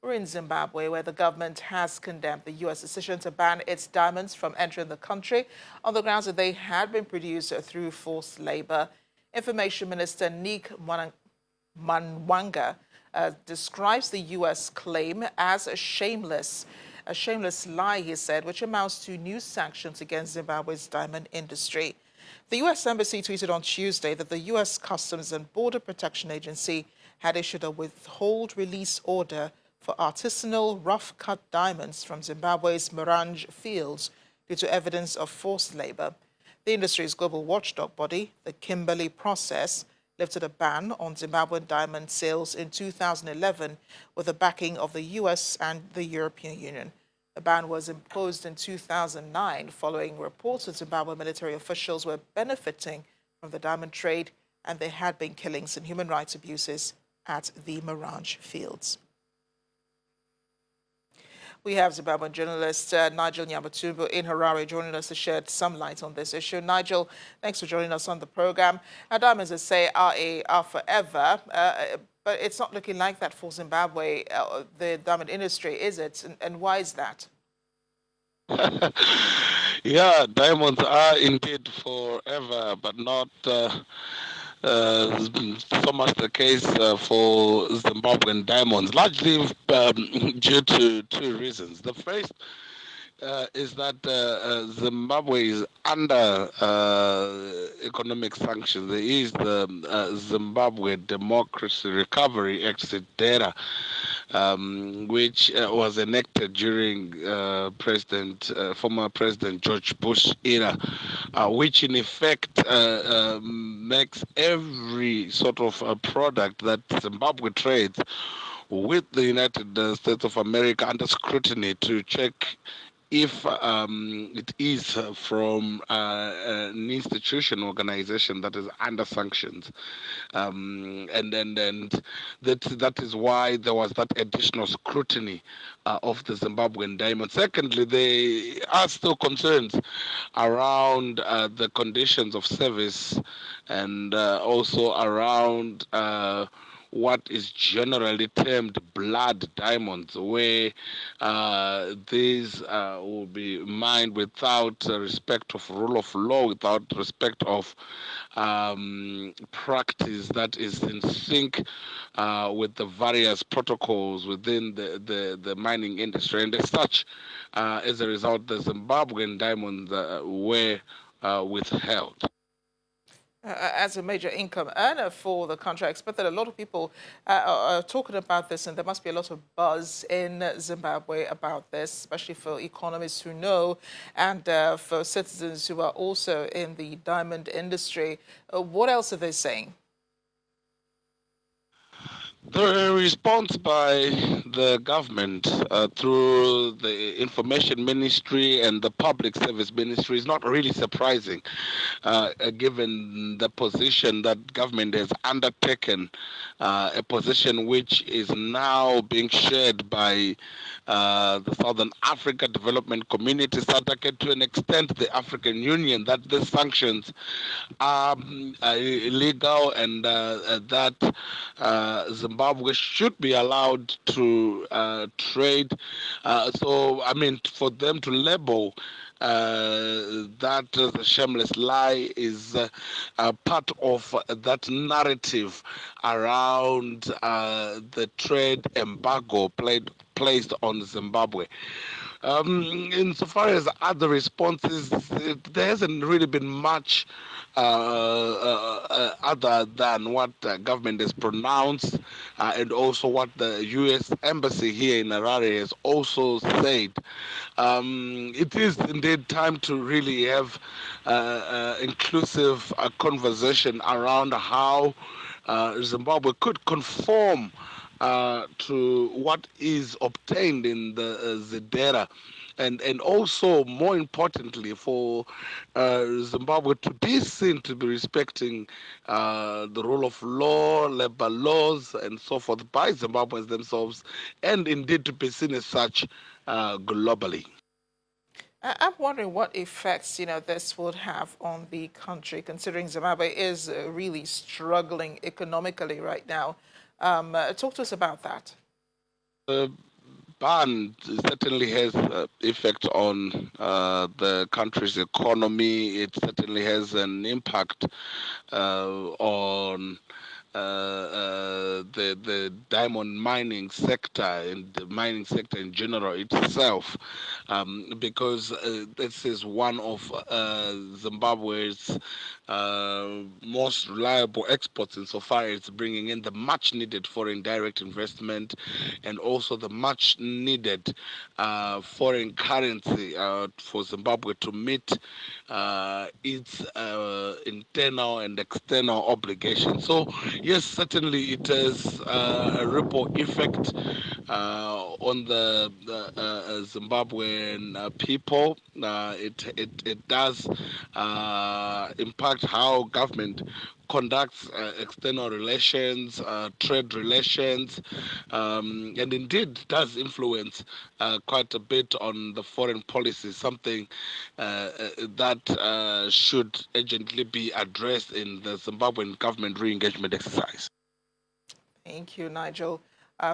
We're in Zimbabwe, where the government has condemned the U.S. decision to ban its diamonds from entering the country on the grounds that they had been produced through forced labor. Information Minister Nick Manwanga describes the U.S. claim as a shameless lie, he said, which amounts to new sanctions against Zimbabwe's diamond industry. The U.S. Embassy tweeted on Tuesday that the U.S. Customs and Border Protection Agency had issued a withhold release order for artisanal rough-cut diamonds from Zimbabwe's Marange fields due to evidence of forced labor. The industry's global watchdog body, the Kimberley Process, lifted a ban on Zimbabwean diamond sales in 2011 with the backing of the US and the European Union. The ban was imposed in 2009 following reports that Zimbabwean military officials were benefiting from the diamond trade and there had been killings and human rights abuses at the Marange fields. We have Zimbabwean journalist Nigel Nyamatumbo in Harare joining us to shed some light on this issue. Nigel, thanks for joining us on the program. Now, diamonds, as say, are forever, but it's not looking like that for Zimbabwe, the diamond industry, is it? And why is that? Yeah, diamonds are indeed forever, but not so much the case for Zimbabwean diamonds, largely due to two reasons. The first is that Zimbabwe is under economic sanctions. There is the Zimbabwe Democracy Recovery Act data, which was enacted during former President George Bush era, which in effect makes every sort of product that Zimbabwe trades with the United States of America under scrutiny to check if it is from an institution organization that is under sanctions, and that is why there was that additional scrutiny of the Zimbabwean diamond. Secondly, there are still concerns around the conditions of service and also around what is generally termed blood diamonds, where these will be mined without respect of rule of law, without respect of practice that is in sync with the various protocols within the mining industry. And as such, as a result, the Zimbabwean diamonds were withheld. As a major income earner for the country, I expect that a lot of people are talking about this, and there must be a lot of buzz in Zimbabwe about this, especially for economists who know and for citizens who are also in the diamond industry. What else are they saying? The response by the government through the information ministry and the public service ministry is not really surprising, given the position that government has undertaken, a position which is now being shared by the Southern Africa Development Community, SADC, to an extent the African Union, that the sanctions are illegal and that Zimbabwe should be allowed to trade. So, I mean, for them to label that the shameless lie is part of that narrative around the trade embargo placed on Zimbabwe. Insofar as other responses, there hasn't really been much other than what the government has pronounced and also what the U.S. Embassy here in Harare has also said. It is indeed time to really have inclusive conversation around how Zimbabwe could conform to what is obtained in the Zedera, and also more importantly for Zimbabwe to be seen to be respecting the rule of law, labor laws, and so forth by Zimbabweans themselves, and indeed to be seen as such globally. I'm wondering what effects, this would have on the country, considering Zimbabwe is really struggling economically right now. Talk to us about that. ban certainly has effect on the country's economy. It certainly has an impact on the diamond mining sector and the mining sector in general itself, because this is one of Zimbabwe's most reliable exports insofar as bringing in the much needed foreign direct investment and also the much needed foreign currency for Zimbabwe to meet its internal and external obligations. So yes, certainly it has a ripple effect on the Zimbabwean people. It does impact how government conducts external relations, trade relations, and indeed does influence quite a bit on the foreign policy, something that should urgently be addressed in the Zimbabwean government re-engagement exercise. Thank you, Nigel,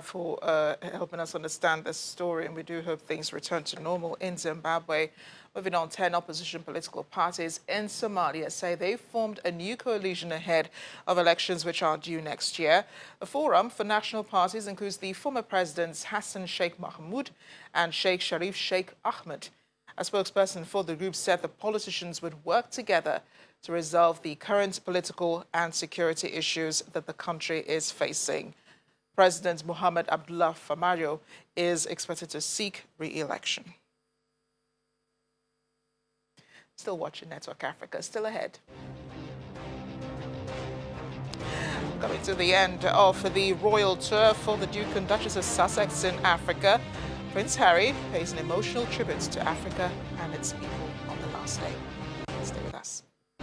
for helping us understand this story, and we do hope things return to normal in Zimbabwe. Moving on, 10 opposition political parties in Somalia say they formed a new coalition ahead of elections which are due next year. The Forum for National Parties includes the former presidents Hassan Sheikh Mahmoud and Sheikh Sharif Sheikh Ahmed. A spokesperson for the group said the politicians would work together to resolve the current political and security issues that the country is facing. President Mohamed Abdullah Farmajo is expected to seek re-election. Still watching Network Africa, still ahead. Coming to the end of the royal tour for the Duke and Duchess of Sussex in Africa, Prince Harry pays an emotional tribute to Africa and its people on the last day. Stay with us.